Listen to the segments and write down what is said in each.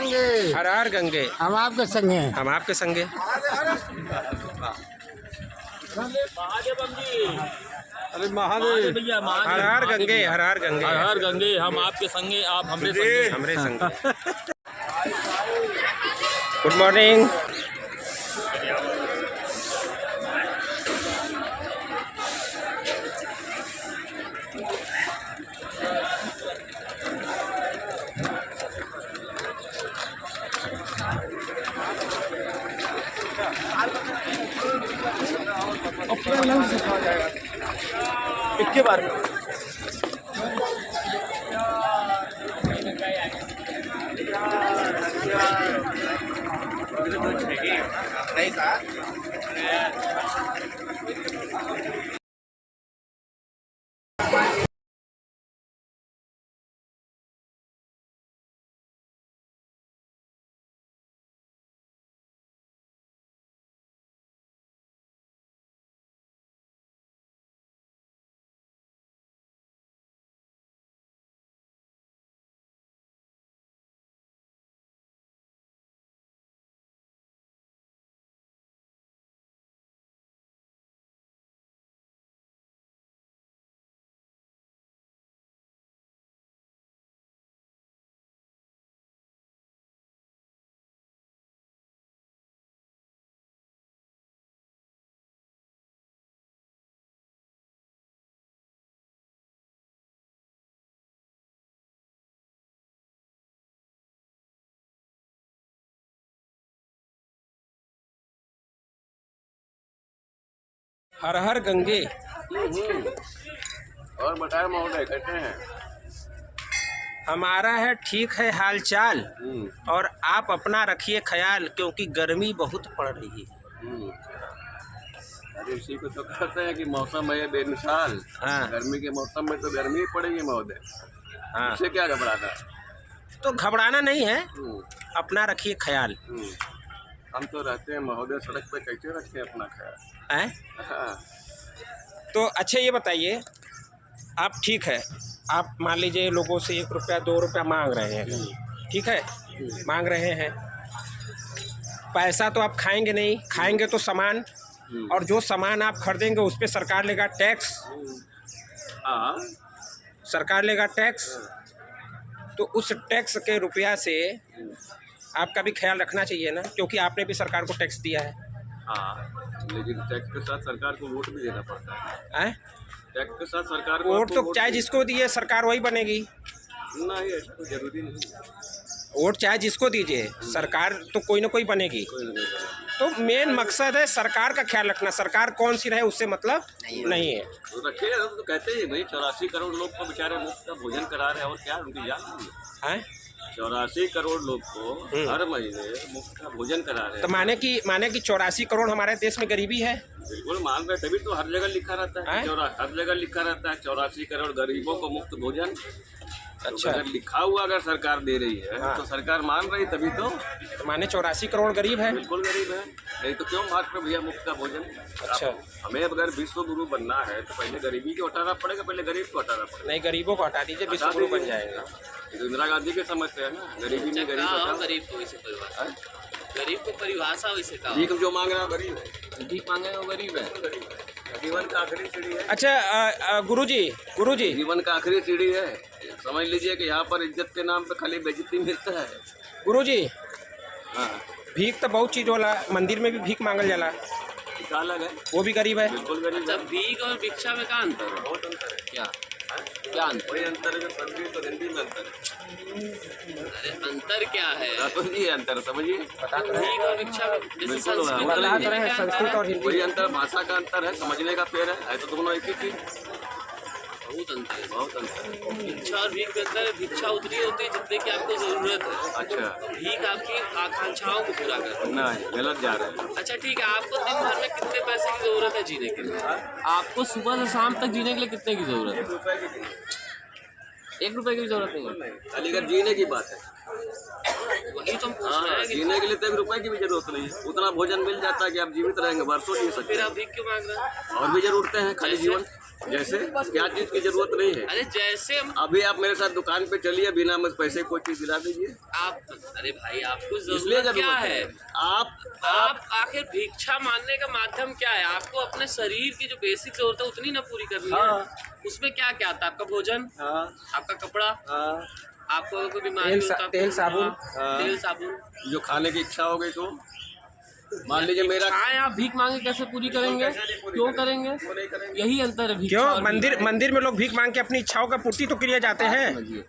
गंगे, हर हर गंगे, हम आपके संगे, हम आपके संगे। अरे महादेव भैया, हर हर गंगे, हर हर गंगे, हर हर गंगे, हम आपके संगे, आप हमरे संगे, हमरे संगे। Good morning. इक्के बार में नहीं था। हर हर गंगे। और बताए महोदय, कैसे हैं? हमारा है ठीक है हाल चाल, और आप अपना रखिए ख्याल, क्योंकि गर्मी बहुत पड़ रही है। अरे इसी को तो कहते हैं कि मौसम है बेमिसाल। हाँ। गर्मी के मौसम में तो गर्मी ही पड़ेगी महोदय। हाँ, इससे क्या घबराना? तो घबराना नहीं है, अपना रखिए ख्याल। हम तो रहते हैं महोदय सड़क पे, कैसे रखें अपना ख्याल? हैं? हाँ। तो अच्छा ये बताइए, आप ठीक है, आप मान लीजिए लोगों से 1 रुपया 2 रुपया मांग रहे हैं, ठीक है, मांग रहे हैं, पैसा तो आप खाएंगे नहीं, खाएंगे तो सामान, और जो सामान आप खरीदेंगे उस पर सरकार लेगा टैक्स। हाँ। सरकार लेगा टैक्स, तो उस टैक्स के रुपया से आपका भी ख्याल रखना चाहिए ना, क्योंकि आपने भी सरकार को टैक्स दिया है। हाँ, लेकिन टैक्स के साथ सरकार को वोट भी देना पड़ता है। टैक्स के साथ सरकार को वोट तो चाहे जिसको दिए सरकार वही बनेगी। नहीं, ऐसा तो जरूरी नहीं है। वोट चाहे जिसको दीजिए, सरकार तो कोई ना कोई बनेगी। तो मेन मकसद है सरकार का ख्याल रखना, सरकार कौन सी रहे उससे मतलब नहीं है। तो रखे तो कहते हैं भाई 84 करोड़ लोग को बेचारे मुफ्त का भोजन करा रहे हैं, और क्या उनकी जान नहीं है? 84 करोड़ लोग को हर महीने मुफ्त का भोजन करा रहे हैं। तो माने कि 84 करोड़ हमारे देश में गरीबी है। बिल्कुल मान रहे, तभी तो हर जगह लिखा रहता है, हर जगह लिखा रहता है 84 करोड़ गरीबों को मुफ्त भोजन। अच्छा, तो अगर लिखा हुआ अगर सरकार दे रही है, तो सरकार मान रही, तभी तो माने 84 करोड़ गरीब है। बिल्कुल गरीब है, नहीं तो क्यों भाग पे भैया मुफ्त का भोजन। अच्छा, हमें अगर विश्व गुरु बनना है तो पहले गरीबी को हटाना पड़ेगा, पहले गरीब को हटाना पड़ेगा। नहीं, गरीबों को हटा दीजिए, विश्व गुरु बन जाएगा। तो इंदिरा गांधी के समझ से है ना, गरीबी नहीं, गरीब गरीब को वैसे परिभाषा, गरीब को परिभाषा वैसे कहा, भीख जो मांग रहा है गरीब है, भीख मांगे वो गरीब है। जीवन का आखिरी सीढ़ी है। अच्छा गुरुजी, जीवन का आखिरी सीढ़ी है। समझ लीजिए कि यहाँ पर इज्जत के नाम पे खाली बेइज्जती मिलता है। गुरुजी, हाँ, भीख तो बहुत चीज होला, मंदिर में भी भीख मांगल जाला, क्या अलग है? वो भी गरीब है। बिल्कुल गरीब है। भीख और भिक्षा में क्या अंतर है? बहुत अंतर है। क्या क्या अंतर? वही अंतर है जो संस्कृत और हिंदी में अंतर है। अरे अंतर क्या है? तो ये अंतर समझिए। भीख और भिक्षा में जैसे बिल्कुल संस्कृत और हिंदी, वही अंतर, भाषा का अंतर है, समझने का फेर है तो दोनों एक ही चीज। बहुत अंतर है, बहुत अंतर है। भिक्षा और भीख के अंदर भिक्षा उतनी होती है जितने की आपको जरूरत है। अच्छा, भीख आपकी आकांक्षाओं को पूरा करती है। नहीं, गलत जा रहे हैं। अच्छा ठीक है, आपको दिन भर में कितने पैसे की जरूरत है जीने के लिए? आपको सुबह से शाम तक जीने के लिए कितने की जरूरत है? 1 रुपए की भी जरूरत नहीं है। अलीगढ़ जीने की बात है, वही तो हम पूछ रहे हैं कि जीने के लिए तो 1 रुपए की भी जरूरत नहीं है। उतना भोजन मिल जाता है कि आप जीवित रहेंगे, वर्षों जी सकते फिर हैं। आप भीख क्यों मांग रहे हैं? और भी जरूरतें हैं, खाली जीवन जैसे क्या चीज की जरूरत नहीं है? अरे जैसे हम अभी आप मेरे साथ दुकान पे चलिए, बिना मुझ पैसे कोई चीज दिला दीजिए। आप, अरे भाई आपको इसलिए जरूरत क्या जरूरत है? है। आप आखिर भिक्षा मांगने का माध्यम क्या है? आपको अपने शरीर की जो बेसिक जरूरत है उतनी ना पूरी करनी है। उसमें क्या क्या आता है? आपका भोजन, आपका कपड़ा, आपको कोई बीमारी होता है, तेल साबुन, तेल साबुन, जो खाने की इच्छा हो गई तो मान लीजिए मेरा इच्छाएं आप भीख मांगे कैसे पूरी करेंगे? क्यों करेंगे? यही अंतर है भिक्षा क्यों? और भीख। मंदिर में लोग भीख मांग के अपनी इच्छाओं का पूर्ति तो किए जाते हैं। समझिए,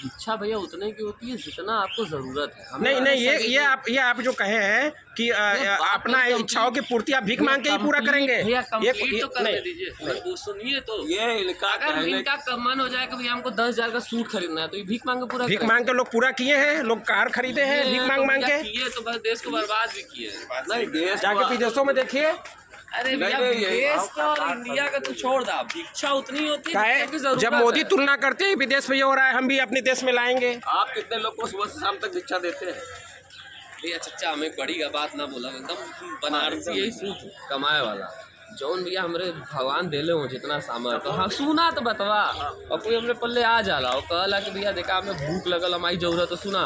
इच्छा भैया उतने की होती है जितना आपको जरूरत है। हमें नहीं नहीं, हमारे शरीर ये आप जो कहे हैं कि अपना इच्छाओं की पूर्ति आप भीख मांग के ही पूरा करेंगे। भैया ये कंप्लीट तो करने नहीं, दीजिए, वो सुनिए तो। ये इनका अगर कहने इनका मन हो जाए कि भैया हमको 10,000 का सूट खरीदना है तो ये भीख मांग के पूरा भीख करेंगे। मांग के लोग पूरा किए हैं, लोग कार खरीदे हैं ये भीख तो मांग मांग भैया के। किए तो बस देश को बर्बाद भी किए हैं। नहीं देश जाके विदेशों में देखिए, अरे भैया नहीं, यही- विदेश का और इंडिया का तो छोड़ दो, भिक्षा उतनी होती क्या है है, जितनी की जरूरत जब मोदी है। तुलना करते हैं विदेश में ये हो रहा है, हम भी अपने देश में लाएंगे। आप कितने लोग को सुबह से शाम तक भिक्षा देते हैं? भैया चच्चा हमें बड़ी का बात ना बोला, एकदम बनारसी यही सूट कमाए वाला जौन भैया हमरे भगवान देले हो जितना सामर्थ तो हाँ सुना तो बतवा। और कोई हमरे पल्ले आ जाला और कहला कि भैया देखा हमें भूख लगल, हमारी जरूरत है, सुना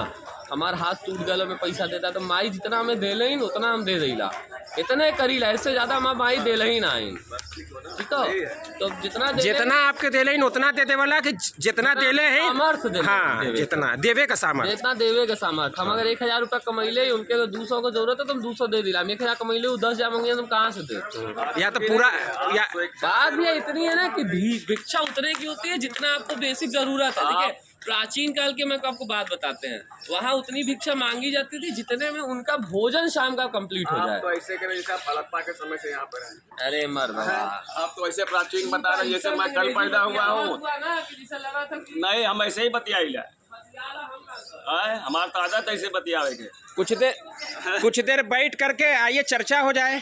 हमार हाथ टूट गल, हमें पैसा देता तो माई जितना हमें देले ही उतना हम दे देला, इतने करीला, इससे ज्यादा हमार माई देले ही ना आई। ठीक है, तो जितना आपके देले इन उतना दे देवला कि जितना देले हैं सामर्थ देले, हाँ देवे। जितना देवे का सामर्थ। जितना देवे का सामर्थ। हम अगर 1,000 रुपया कमैले उनके अगर 200 का जरूरत है तो हम 200 दे दिला। हम 1,000 कमैले 10,000 मांगे तुम कहाँ से दे? या तो पूरा या बात भी इतनी है ना कि भिक्षा उतने की होती है जितना आपको बेसिक जरूरत है। ठीक है, प्राचीन काल के मैं आपको बात बताते हैं, वहाँ उतनी भिक्षा मांगी जाती थी जितने में उनका भोजन शाम का कंप्लीट हो जाए। आप तो ऐसे करें जैसे आप हड़प्पा के समय से यहाँ पर हैं। अरे मर आप तो ऐसे प्राचीन बता रहे जैसे मैं कल पैदा हुआ हूँ। नहीं, हम ऐसे ही बतियाइला, हमारा तो आदत ऐसे बतियावे के। कुछ देर बैठ करके आइए चर्चा हो जाए।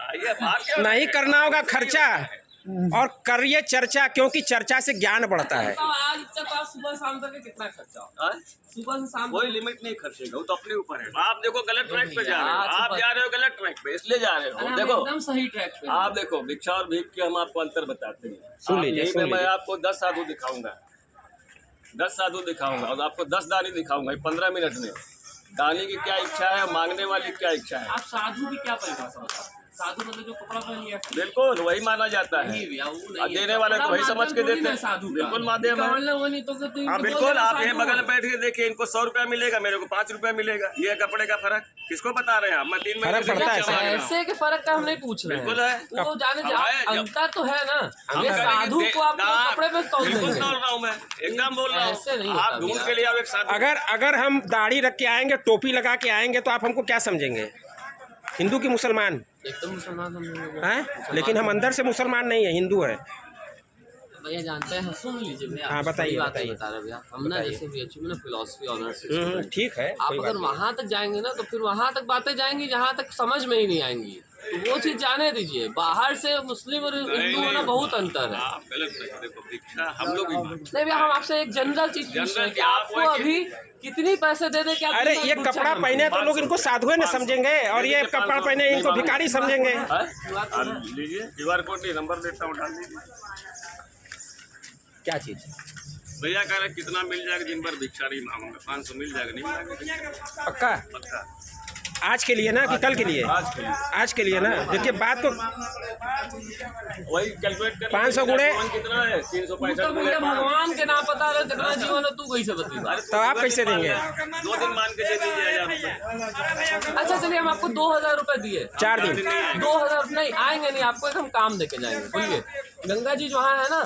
आइए बात क्या नहीं करना होगा खर्चा, और करिए चर्चा, क्योंकि चर्चा से ज्ञान बढ़ता है। आज तक आप सुबह शाम तक कितना खर्चा हो? सुबह से शाम कोई लिमिट नहीं खर्चे का, वो तो अपने ऊपर है। आप देखो गलत ट्रैक पे जा रहे हो, आप जा रहे हो गलत ट्रैक पे, इसलिए जा रहे हो। देखो एकदम सही ट्रैक पे। आप देखो भिक्षा और भीख के हम आपको अंतर बताते हैं। सुन लीजिए, मैं आपको 10 साधु दिखाऊंगा, 10 साधु दिखाऊंगा और आपको 10 दानी दिखाऊंगा 15 मिनट में। दानी की क्या इच्छा है, मांगने वाली क्या इच्छा है। आप साधु की क्या परिभाषा बताते? साधु मतलब जो कपड़ा पहन लिया, बिल्कुल वही माना जाता है, और देने वाले को वही समझ के देते हैं। बिल्कुल माध्यम है। हाँ बिल्कुल, आप यहाँ बगल में बैठ के देखिए, इनको 100 रुपया मिलेगा, मेरे को 5 रुपया मिलेगा। ये कपड़े का फर्क किसको बता रहे हैं आप? मैं 3 महीने से पड़ता है। भिक्षा मांग रहा हूँ। पैसे के फर्क का हम नहीं पूछ रहे हैं। बिल्कुल है, वो जाने जब- अंतर तो है ना। हम ये कह रहे हैं साधु कि को आप कपड़े पे कौन बिल्कुल देंगे? बोल रहा हूँ मैं, एकदम बोल रहा ऐसे नहीं हूँ। होता आप ढूंढ भैया। के लिए आओ एक साधु। अगर हम दाढ़ी रख के आएंगे, टोपी लगा के आएंगे, तो आप हमको क्या समझेंगे? हिंदू की मुसलमान एकदम मुसलमान समझेंगे हैं? लेकिन हम अंदर से मुसलमान नहीं है, हिंदू है। भैया जानते हैं, सुन लीजिए भैया। हाँ, बताइए, बात बताइए। बता रहे भैया, हम ना जैसे BHU में फिलोसफी ऑनर्स, ठीक है, आप कोई बात अगर वहाँ तक जाएंगे ना तो फिर वहाँ तक बातें जाएंगी जहाँ तक समझ में ही नहीं आएंगी। तो वो चीज जाने दीजिए, बाहर से मुस्लिम और हिंदू में ना बहुत अंतर है। आप गलत नहीं, देखो भिक्षा हम लोग नहीं भैया, हम आपसे एक जनरल चीज पूछ रहे हैं कि आपको अभी कितनी पैसे दे दे क्या? अरे ये कपड़ा पहने तो लोग इनको साधुए न समझेंगे, और ये कपड़ा पहने इनको भिखारी समझेंगे। लीजिए QR कोड नहीं, नंबर देता हूँ, डाल दीजिए। क्या चीज? भैया कह रहे कितना मिल जाएगा, दिन भर भिक्षा नहीं मांगूंगा, 500 मिल जाएगा, नहीं मांगेगा? पक्का? पक्का। आज के लिए ना कि कल के लिए? आज के लिए ना। देखिए बात तो वही कैलकुलेट कर 500 गुणे कितना है, 365 भैया भगवान के ना पता रहे कितना जीवन है, तू कैसे बता? तो आप कैसे देंगे? 2 दिन मान के दे दीजिए 1000 रुपये। अच्छा चलिए, हम आपको 2,000 रुपए दिए, 4 दिन 2,000 नहीं आएंगे, नहीं आपको एक हम काम देके जाएंगे। बोलिए, गंगा जी जहाँ है ना,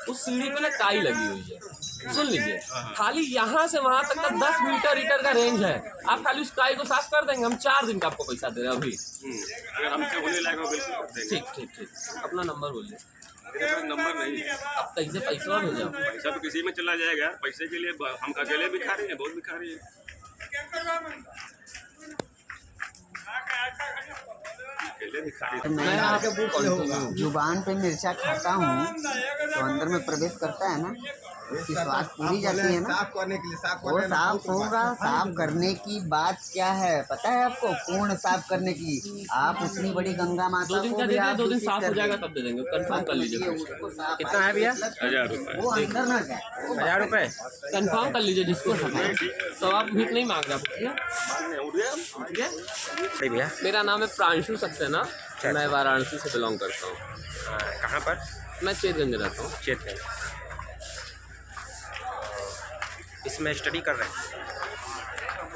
उस सीढ़ी पे ना काई लगी हुई है, सुन लीजिए, खाली यहाँ से वहाँ तक का 10 मीटर का रेंज है। आप खाली उस काई को साफ कर देंगे, हम 4 दिन का आपको पैसा दे रहे हैं अभी। अगर हमसे होने लगा बिल्कुल कर देंगे। ठीक ठीक ठीक, अपना नंबर बोलिए। मेरे पास नंबर नहीं है। अब कैसे पैसा भेजा? पैसा तो किसी में चला जाएगा, पैसे के लिए हम अकेले भिखारी हैं, बहुत भिखारी हैं। अकेले भिखारी तो मैं जुबान पे मिर्चा खाता हूँ तो अंदर में प्रवेश करता है ना। उसकी श्वास पूरी जाती है ना, साफ करने के लिए वो साफ होगा। साफ करने की बात क्या है पता है आपको? पूर्ण साफ करने की। आप उतनी बड़ी गंगा माता 2 दिन को का भी दे आप दें, 2 दिन दूषित साफ कर हो जाएगा देंगे। तब दे देंगे, कंफर्म कर लीजिए। उसको साफ कितना है भैया? 1000 रुपए। वो अंदर ना जाए। 1000 रुपये? कंफर्म कर लीजिए जिसको है। तो आप भीख नहीं मांग रहे पूछिए। सही भैया। मेरा नाम है प्रांशु सक्सेना, मैं वाराणसी से बिलोंग करता हूँ। कहाँ पर? मैं चेतगंज रहता हूँ। चेतगंज। इसमें स्टडी कर रहे हैं?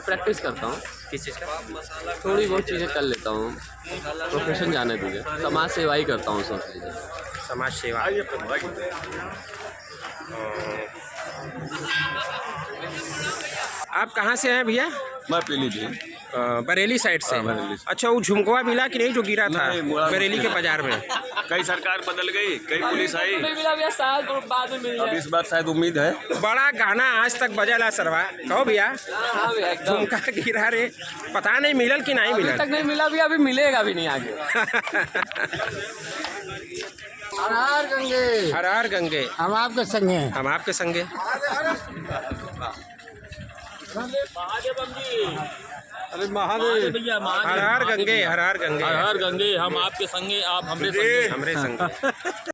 प्रैक्टिस करता हूँ, किस चीज़ का? थोड़ी बहुत चीज़ें कर लेता हूँ। प्रोफेशन जाने दीजिए, समाज सेवा ही करता हूँ सोच लीजिए। समाज सेवा। आप कहाँ से हैं भैया? मैं पीलीभीत। बरेली साइड से। बरेली से। अच्छा, वो झुमकुआ मिला कि नहीं जो गिरा था नहीं, मुड़ा बरेली के बाजार में? कई सरकार बदल गई, कई पुलिस आई, नहीं मिला भैया, शायद बाद में मिल अब जाए। इस बार शायद उम्मीद है। बड़ा गाना आज तक बजल है सरवा। कहो भैया, हाँ भैया एकदम। झुमका गिरा रे, पता नहीं मिलल कि नहीं अभी मिलल। तक नहीं मिला भैया, अभी मिलेगा भी नहीं आगे। हर हर गंगे, हर हर गंगे, हम आपके संग हैं। हम आपके संगे। अरे महादेव भैया, हर हर गंगे, हर हर गंगे, हर हर गंगे, हम आपके संगे, आप हमरे संगे। हमरे संगे।